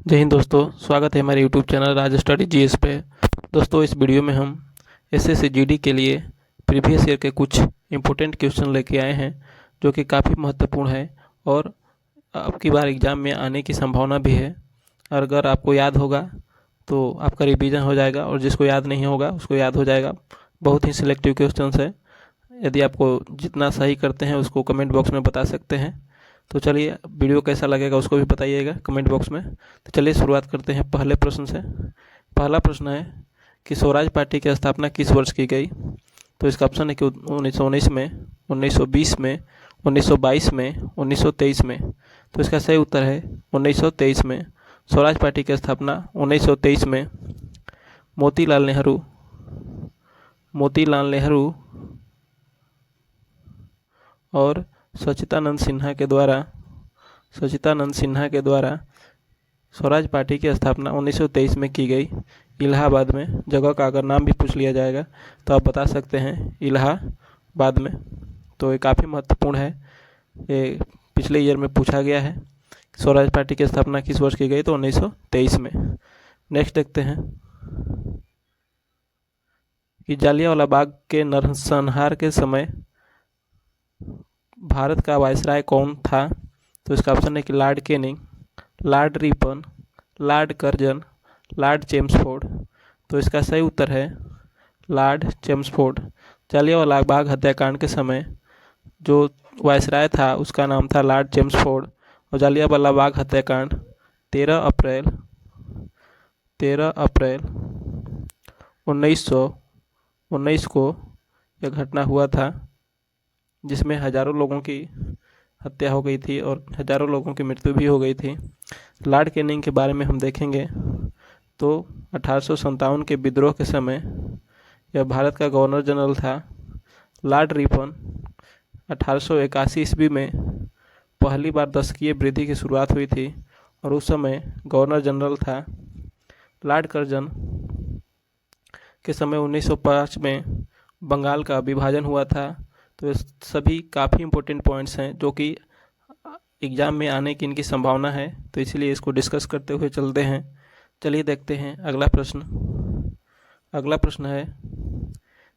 जय हिंद दोस्तों, स्वागत है हमारे यूट्यूब चैनल राज स्टडी जीएस पे। दोस्तों, इस वीडियो में हम एसएससी जीडी के लिए प्रीवियस ईयर के कुछ इम्पोर्टेंट क्वेश्चन लेके आए हैं जो कि काफ़ी महत्वपूर्ण है और अब की बार एग्ज़ाम में आने की संभावना भी है। और अगर आपको याद होगा तो आपका रिवीजन हो जाएगा और जिसको याद नहीं होगा उसको याद हो जाएगा। बहुत ही सिलेक्टिव क्वेश्चन है। यदि आपको जितना सही करते हैं उसको कमेंट बॉक्स में बता सकते हैं। तो चलिए, वीडियो कैसा लगेगा उसको भी बताइएगा कमेंट बॉक्स में। तो चलिए शुरुआत करते हैं पहले प्रश्न से। पहला प्रश्न है कि स्वराज पार्टी की स्थापना किस वर्ष की गई। तो इसका ऑप्शन है कि 1919 में, 1920 में, 1922 में, 1923 में। तो इसका सही उत्तर है 1923 में। स्वराज पार्टी की स्थापना 1923 में मोतीलाल नेहरू और सच्चिदानंद सिन्हा के द्वारा स्वराज पार्टी की स्थापना 1923 में की गई, इलाहाबाद में। जगह का अगर नाम भी पूछ लिया जाएगा तो आप बता सकते हैं इलाहाबाद में। तो ये काफ़ी महत्वपूर्ण है, ये पिछले ईयर में पूछा गया है। स्वराज पार्टी की स्थापना किस वर्ष की गई, तो 1923 में। नेक्स्ट देखते हैं कि जालियांवाला बाग के नरसंहार के समय भारत का वायसराय कौन था। तो इसका ऑप्शन है कि Lord Canning, Lord Ripon, Lord Curzon, Lord Chelmsford. तो इसका सही उत्तर है लॉर्ड चेम्सफोर्ड। जालियांवाला बाग हत्याकांड के समय जो वायसराय था उसका नाम था लॉर्ड चेम्सफोर्ड। और जालियांवाला बाग हत्याकांड 13 अप्रैल 1919 को यह घटना हुआ था, जिसमें हज़ारों लोगों की हत्या हो गई थी और हज़ारों लोगों की मृत्यु भी हो गई थी। लॉर्ड कैनिंग के बारे में हम देखेंगे तो 1857 के विद्रोह के समय यह भारत का गवर्नर जनरल था। लॉर्ड रिपन 1881 ईस्वी में पहली बार दशकीय वृद्धि की शुरुआत हुई थी और उस समय गवर्नर जनरल था। लॉर्ड कर्जन के समय 1905 में बंगाल का विभाजन हुआ था। तो ये सभी काफ़ी इम्पोर्टेंट पॉइंट्स हैं जो कि एग्ज़ाम में आने की इनकी संभावना है, तो इसीलिए इसको डिस्कस करते हुए चलते हैं। चलिए देखते हैं अगला प्रश्न। अगला प्रश्न है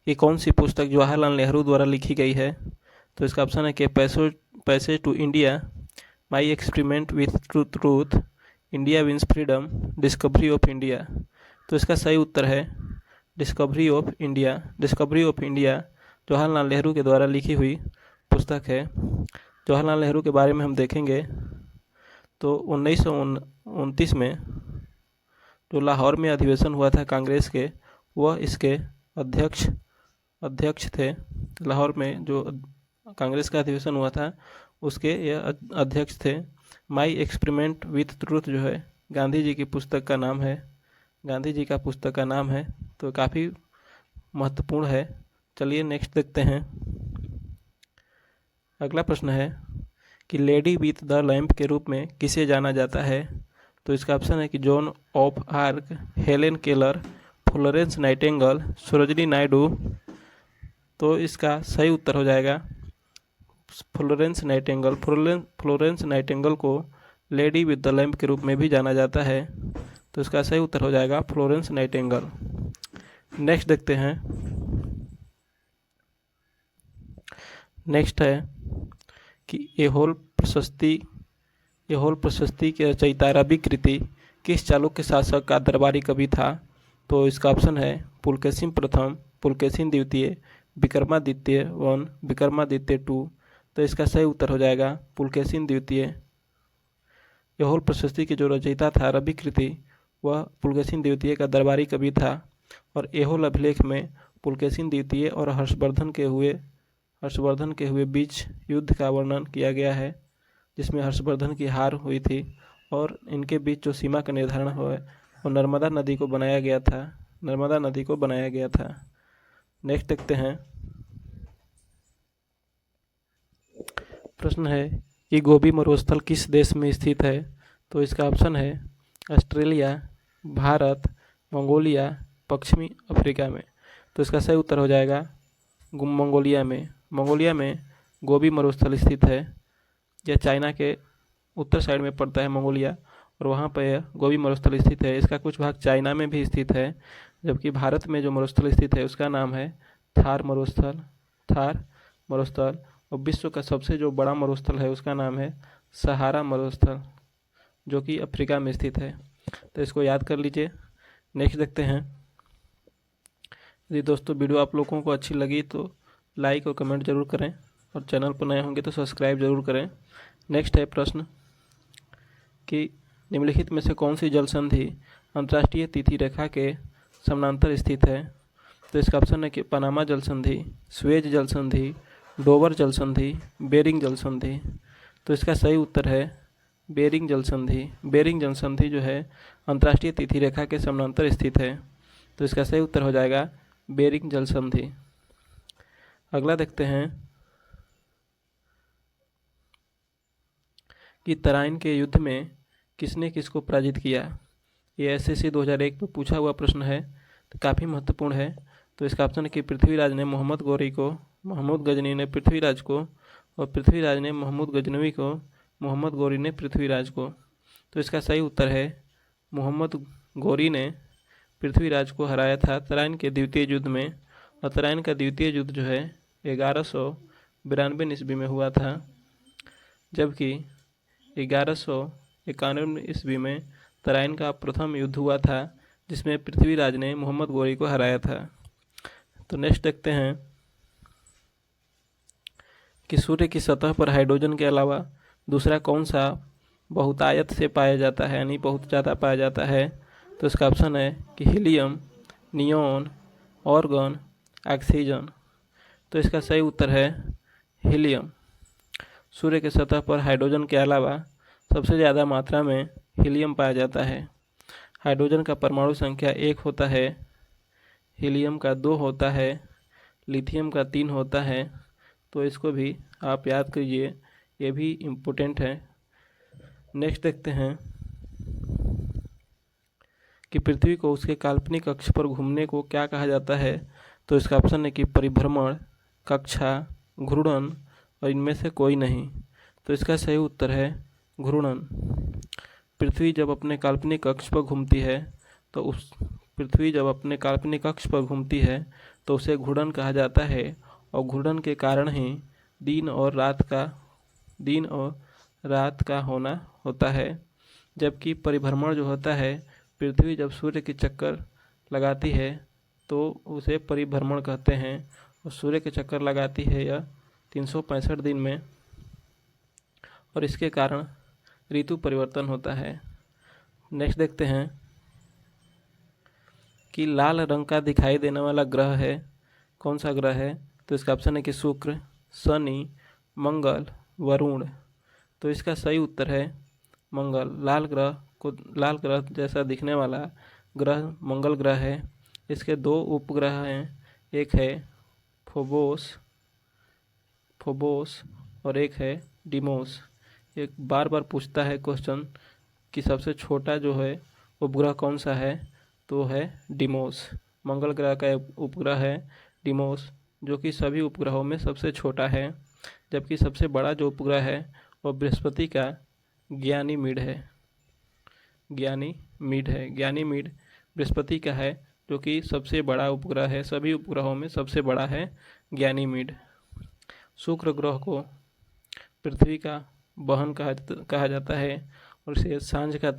कि कौन सी पुस्तक जवाहरलाल नेहरू द्वारा लिखी गई है। तो इसका ऑप्शन है कि passage to India, my experiment with truth, India wins freedom, discovery of India. तो इसका सही उत्तर है discovery of India. Discovery of India Jawaharlal Nehru के द्वारा लिखी हुई पुस्तक है। जवाहरलाल नेहरू के बारे में हम देखेंगे तो 1929 में जो लाहौर में अधिवेशन हुआ था कांग्रेस के, वह इसके अध्यक्ष थे। लाहौर में जो कांग्रेस का अधिवेशन हुआ था उसके यह अध्यक्ष थे। माई एक्सपेरिमेंट विथ ट्रूथ जो है गांधी जी की पुस्तक का नाम है। गांधी जी का पुस्तक का नाम है, तो काफ़ी महत्वपूर्ण है। चलिए नेक्स्ट देखते हैं। अगला प्रश्न है कि लेडी विथ द लैम्प के रूप में किसे जाना जाता है। तो इसका ऑप्शन है कि John of arc, Helen Keller, Florence Nightingale, Sarojini Naidu. तो इसका सही उत्तर हो जाएगा फ्लोरेंस नाइटिंगेल। फ्लोरेंस नाइटिंगेल को लेडी विथ द लैम्प के रूप में भी जाना जाता है, तो इसका सही उत्तर हो जाएगा फ्लोरेंस नाइटिंगेल। नेक्स्ट देखते हैं। नेक्स्ट है कि एहोल प्रशस्ति के रचयिता रवि कृति किस चालुक्य शासक का दरबारी कवि था। तो इसका ऑप्शन है पुलकेशिन प्रथम, पुलकेशिन द्वितीय, विक्रमादित्य वन, विक्रमादित्य टू। तो इसका सही उत्तर हो जाएगा पुलकेशिन द्वितीय। एहोल प्रशस्ति के जो रचयिता था रवि कृति, वह पुलकेशिन द्वितीय का दरबारी कवि था। और एहोल अभिलेख में पुलकेशिन द्वितीय और हर्षवर्धन के हुए बीच युद्ध का वर्णन किया गया है, जिसमें हर्षवर्धन की हार हुई थी और इनके बीच जो सीमा का निर्धारण हुआ वो नर्मदा नदी को बनाया गया था। नेक्स्ट देखते हैं। प्रश्न है कि गोबी मरुस्थल किस देश में स्थित है। तो इसका ऑप्शन है ऑस्ट्रेलिया, भारत, मंगोलिया, पश्चिमी अफ्रीका में। तो इसका सही उत्तर हो जाएगा मंगोलिया में गोबी मरुस्थल स्थित है। यह चाइना के उत्तर साइड में पड़ता है मंगोलिया, और वहाँ पर गोबी मरुस्थल स्थित है। इसका कुछ भाग चाइना में भी स्थित है, जबकि भारत में जो मरुस्थल स्थित है उसका नाम है थार मरुस्थल। और विश्व का सबसे जो बड़ा मरुस्थल है उसका नाम है सहारा मरुस्थल, जो कि अफ्रीका में स्थित है। तो इसको याद कर लीजिए। नेक्स्ट देखते हैं। यदि दोस्तों वीडियो आप लोगों को अच्छी लगी तो लाइक और कमेंट जरूर करें, और चैनल पर नए होंगे तो सब्सक्राइब जरूर करें। नेक्स्ट है प्रश्न कि निम्नलिखित में से कौन सी जल संधि अंतर्राष्ट्रीय तिथि रेखा के समानांतर स्थित है? तो इसका ऑप्शन है कि पनामा जल संधि, स्वेज जल संधि, डोवर जल संधि, बेरिंग जल संधि। तो इसका सही उत्तर है बेरिंग जल संधि। बेरिंग जल संधि जो है अंतर्राष्ट्रीय तिथि रेखा के समानांतर स्थित है। तो इसका सही उत्तर हो जाएगा बेरिंग जल संधि। अगला देखते हैं कि तराइन के युद्ध में किसने किसको पराजित किया? ये SSC 2001 में पूछा हुआ प्रश्न है, तो काफ़ी महत्वपूर्ण है। तो इसका ऑप्शन है कि पृथ्वीराज ने मोहम्मद गौरी को, महमूद गजनी ने पृथ्वीराज को, और पृथ्वीराज ने महमूद गजनवी को, मोहम्मद गौरी ने पृथ्वीराज को। तो इसका सही उत्तर है मोहम्मद गौरी ने पृथ्वीराज को हराया था तराइन के द्वितीय युद्ध में। और तराइन का द्वितीय युद्ध जो है 1192 ईस्वी में हुआ था, जबकि 1191 ईस्वी में तराइन का प्रथम युद्ध हुआ था, जिसमें पृथ्वीराज ने मोहम्मद गौरी को हराया था। तो नेक्स्ट देखते हैं कि सूर्य की सतह पर हाइड्रोजन के अलावा दूसरा कौन सा बहुतायत से पाया जाता है, यानी बहुत ज़्यादा पाया जाता है? तो इसका ऑप्शन है कि हीलियम, नियोन, ऑर्गन, ऑक्सीजन। तो इसका सही उत्तर है हीलियम। सूर्य के सतह पर हाइड्रोजन के अलावा सबसे ज़्यादा मात्रा में हीलियम पाया जाता है। हाइड्रोजन का परमाणु संख्या 1 होता है, हीलियम का 2 होता है, लिथियम का 3 होता है। तो इसको भी आप याद कीजिए, ये भी इम्पोर्टेंट है। नेक्स्ट देखते हैं कि पृथ्वी को उसके काल्पनिक अक्ष पर घूमने को क्या कहा जाता है? तो इसका ऑप्शन है कि परिभ्रमण, कक्षा, घूर्णन, और इनमें से कोई नहीं। तो इसका सही उत्तर है घूर्णन। पृथ्वी जब अपने काल्पनिक अक्ष पर घूमती है तो उसे घूर्णन कहा जाता है। और घूर्णन के कारण ही दिन और रात का होना होता है। जबकि परिभ्रमण जो होता है, पृथ्वी जब सूर्य की चक्कर लगाती है तो उसे परिभ्रमण कहते हैं। और सूर्य के चक्कर लगाती है यह 365 दिन में, और इसके कारण ऋतु परिवर्तन होता है। नेक्स्ट देखते हैं कि लाल रंग का दिखाई देने वाला ग्रह है, कौन सा ग्रह है? तो इसका ऑप्शन है कि शुक्र, शनि, मंगल, वरुण। तो इसका सही उत्तर है मंगल। लाल ग्रह जैसा दिखने वाला ग्रह मंगल ग्रह है। इसके 2 उपग्रह हैं, एक है फोबोस और एक है डिमोस। एक बार बार पूछता है क्वेश्चन कि सबसे छोटा जो है उपग्रह कौन सा है? तो है डिमोस। मंगल ग्रह का उपग्रह है डिमोस, जो कि सभी उपग्रहों में सबसे छोटा है। जबकि सबसे बड़ा जो उपग्रह है वह बृहस्पति का ज्ञानीमीड है। ज्ञानीमीड बृहस्पति का है, जो कि सबसे बड़ा उपग्रह है। सभी उपग्रहों में सबसे बड़ा है ज्ञानीमीड। शुक्र ग्रह को पृथ्वी का बहन कहा जाता है, और इसे सांझ का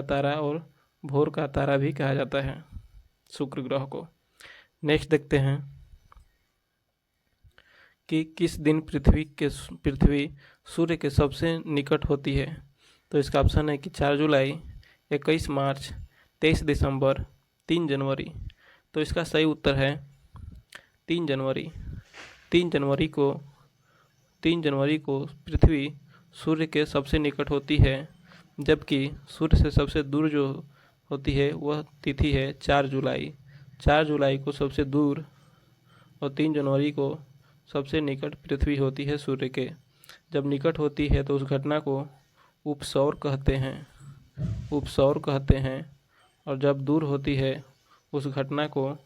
तारा और भोर का तारा भी कहा जाता है शुक्र ग्रह को। नेक्स्ट देखते हैं कि किस दिन पृथ्वी सूर्य के सबसे निकट होती है? तो इसका ऑप्शन है कि 4 जुलाई, 21 मार्च, 23 दिसंबर, 3 जनवरी। तो इसका सही उत्तर है 3 जनवरी। 3 जनवरी को पृथ्वी सूर्य के सबसे निकट होती है, जबकि सूर्य से सबसे दूर जो होती है वह तिथि है 4 जुलाई। 4 जुलाई को सबसे दूर और 3 जनवरी को सबसे निकट पृथ्वी होती है सूर्य के। जब निकट होती है तो उस घटना को उपसौर कहते हैं, और जब दूर होती है उस घटना को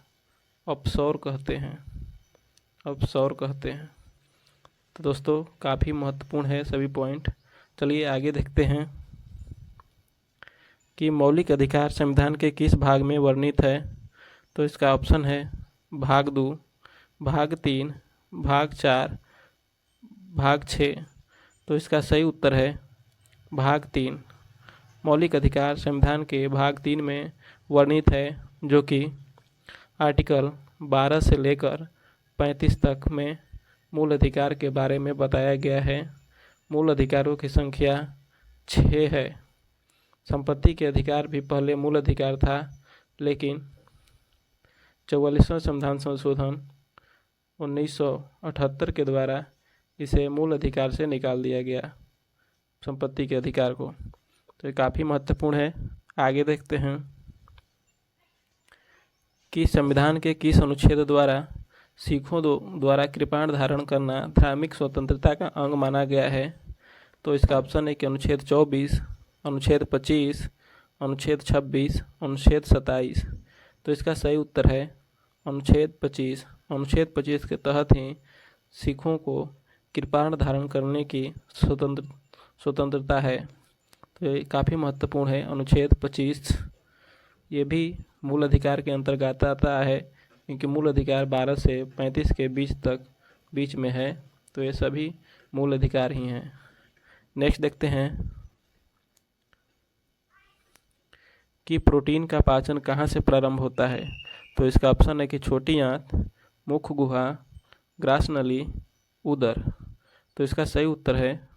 अपसौर कहते हैं। तो दोस्तों काफ़ी महत्वपूर्ण है सभी पॉइंट। चलिए आगे देखते हैं कि मौलिक अधिकार संविधान के किस भाग में वर्णित है। तो इसका ऑप्शन है भाग 2, भाग 3, भाग 4, भाग 6। तो इसका सही उत्तर है भाग 3। मौलिक अधिकार संविधान के भाग 3 में वर्णित है, जो कि आर्टिकल 12 से लेकर 35 तक में मूल अधिकार के बारे में बताया गया है। मूल अधिकारों की संख्या 6 है। संपत्ति के अधिकार भी पहले मूल अधिकार था, लेकिन 44वां संविधान संशोधन 1978 के द्वारा इसे मूल अधिकार से निकाल दिया गया, संपत्ति के अधिकार को। तो ये काफ़ी महत्वपूर्ण है। आगे देखते हैं कि संविधान के किस अनुच्छेद द्वारा सिखों द्वारा कृपाण धारण करना धार्मिक स्वतंत्रता का अंग माना गया है। तो इसका ऑप्शन है कि अनुच्छेद 24, अनुच्छेद 25, अनुच्छेद 26, अनुच्छेद 27। तो इसका सही उत्तर है अनुच्छेद 25। अनुच्छेद 25 के तहत ही सिखों को कृपाण धारण करने की स्वतंत्रता है। तो ये काफ़ी महत्वपूर्ण है अनुच्छेद 25। ये भी मूल अधिकार के अंतर्गत आता है, क्योंकि मूल अधिकार 12 से 35 के बीच में है। तो ये सभी मूल अधिकार ही हैं। नेक्स्ट देखते हैं कि प्रोटीन का पाचन कहाँ से प्रारंभ होता है। तो इसका ऑप्शन है कि छोटी आंत, मुख गुहा, ग्रास नली, उदर। तो इसका सही उत्तर है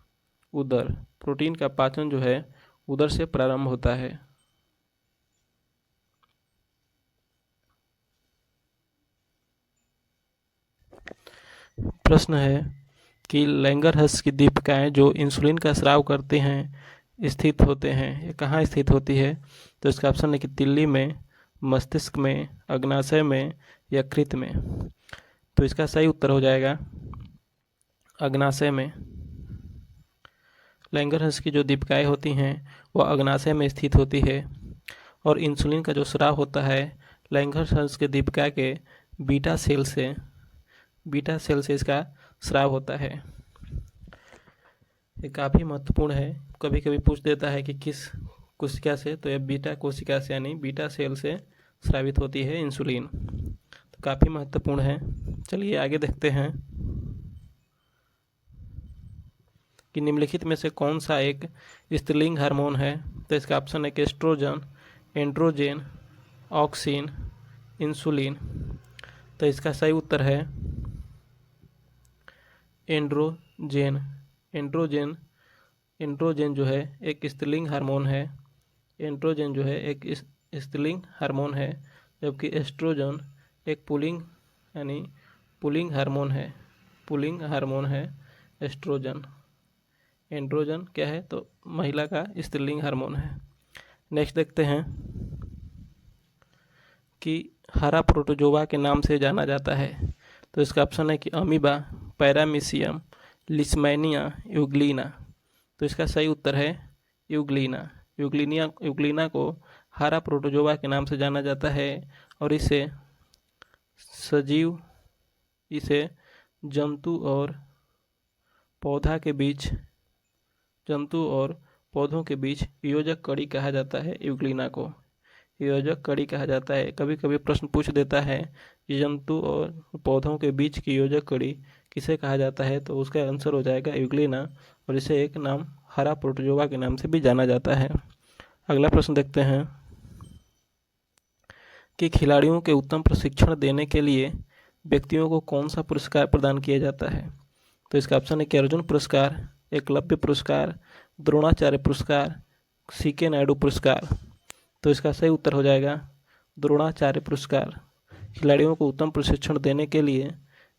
उदर। प्रोटीन का पाचन जो है उदर से प्रारंभ होता है। प्रश्न है कि लैंगरहंस की दीपिकाएं जो इंसुलिन का स्राव करते हैं स्थित होते हैं, ये कहाँ स्थित होती है। तो इसका ऑप्शन है कि तिल्ली में, मस्तिष्क में, अग्नाशय में, यकृत में। तो इसका सही उत्तर हो जाएगा अग्नाशय में। लैंगरहंस की जो दीपिकाएं होती हैं वह अग्नाशय में स्थित होती है, और इंसुलिन का जो स्राव होता है लैंगरहंस के दीपिका के बीटा सेल से इसका स्राव होता है। ये काफ़ी महत्वपूर्ण है। कभी कभी पूछ देता है कि किस कोशिका से, तो यह बीटा कोशिका से यानी बीटा सेल से स्रावित होती है इंसुलिन। तो काफ़ी महत्वपूर्ण है। चलिए आगे देखते हैं कि निम्नलिखित में से कौन सा एक स्त्रीलिंग हार्मोन है। तो इसका ऑप्शन है कि एस्ट्रोजन, एंड्रोजेन, ऑक्सिन, इंसुलिन। तो इसका सही उत्तर है एंड्रोजेन। एंड्रोजेन जो है एक स्त्रीलिंग हार्मोन है। एंड्रोजेन जो है एक स्त्रीलिंग हार्मोन है, जबकि एस्ट्रोजन एक पुलिंग हार्मोन है एस्ट्रोजन। एंड्रोजन क्या है, तो महिला का स्त्रीलिंग हार्मोन है। नेक्स्ट देखते हैं कि हरा प्रोटोजोआ के नाम से जाना जाता है। तो इसका ऑप्शन है कि अमीबा, पैरामीशियम, लिस्मैनिया, यूग्लिना। तो इसका सही उत्तर है यूग्लिना। यूग्लिना को हरा प्रोटोजोआ के नाम से जाना जाता है, और इसे जंतु और पौधों के बीच योजक कड़ी कहा जाता है। यूग्लिना को योजक कड़ी कहा जाता है। कभी कभी प्रश्न पूछ देता है कि जंतु और पौधों के बीच की योजक कड़ी किसे कहा जाता है, तो उसका आंसर हो जाएगा यूग्लिना, और इसे एक नाम हरा प्रोटोजोआ के नाम से भी जाना जाता है। अगला प्रश्न देखते हैं कि खिलाड़ियों के उत्तम प्रशिक्षण देने के लिए व्यक्तियों को कौन सा पुरस्कार प्रदान किया जाता है। तो इसका ऑप्शन है कि अर्जुन पुरस्कार, एकलव्य पुरस्कार, द्रोणाचार्य पुरस्कार, सीके नायडू पुरस्कार। तो इसका सही उत्तर हो जाएगा द्रोणाचार्य पुरस्कार। खिलाड़ियों को उत्तम प्रशिक्षण देने के लिए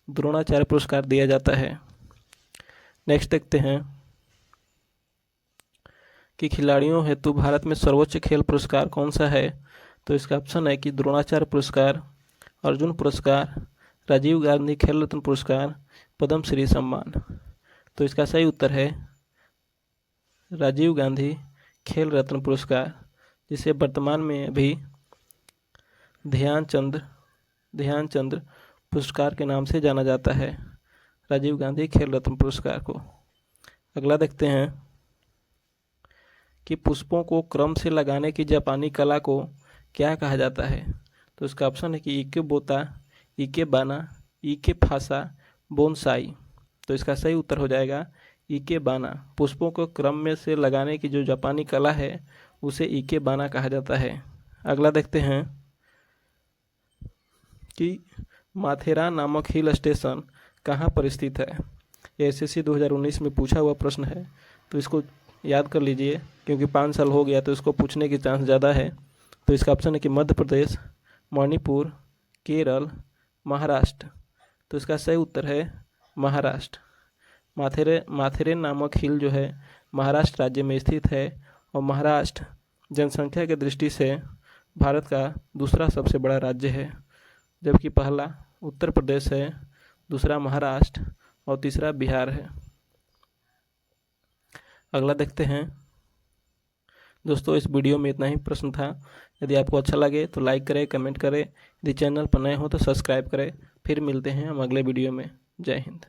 द्रोणाचार्य पुरस्कार दिया जाता है। नेक्स्ट देखते हैं कि खिलाड़ियों हेतु भारत में सर्वोच्च खेल पुरस्कार कौन सा है। तो इसका ऑप्शन है कि द्रोणाचार्य पुरस्कार, अर्जुन पुरस्कार, राजीव गांधी खेल रत्न पुरस्कार, पद्म श्री सम्मान। तो इसका सही उत्तर है राजीव गांधी खेल रत्न पुरस्कार, जिसे वर्तमान में अभी ध्यानचंद पुरस्कार के नाम से जाना जाता है, राजीव गांधी खेल रत्न पुरस्कार को। अगला देखते हैं कि पुष्पों को क्रम से लगाने की जापानी कला को क्या कहा जाता है? तो इसका ऑप्शन है कि इकेबोता, इकेबाना, इकेफासा, बोनसाई। तो इसका सही उत्तर हो जाएगा इकेबाना। पुष्पों को क्रम में से लगाने की जो जापानी कला है उसे इकेबाना कहा जाता है। अगला देखते हैं कि माथेरान नामक हिल स्टेशन कहाँ पर स्थित है? ये एसएससी 2019 में पूछा हुआ प्रश्न है, तो इसको याद कर लीजिए क्योंकि 5 साल हो गया तो इसको पूछने की चांस ज़्यादा है। तो इसका ऑप्शन है कि मध्य प्रदेश, मणिपुर, केरल, महाराष्ट्र। तो इसका सही उत्तर है महाराष्ट्र। माथेरेन नामक हिल जो है महाराष्ट्र राज्य में स्थित है और महाराष्ट्र जनसंख्या की दृष्टि से भारत का दूसरा सबसे बड़ा राज्य है, जबकि पहला उत्तर प्रदेश है, दूसरा महाराष्ट्र और तीसरा बिहार है। अगला देखते हैं। दोस्तों इस वीडियो में इतना ही प्रश्न था। यदि आपको अच्छा लगे तो लाइक करें, कमेंट करें। यदि चैनल पर नए हो तो सब्सक्राइब करें। फिर मिलते हैं हम अगले वीडियो में। जय हिंद।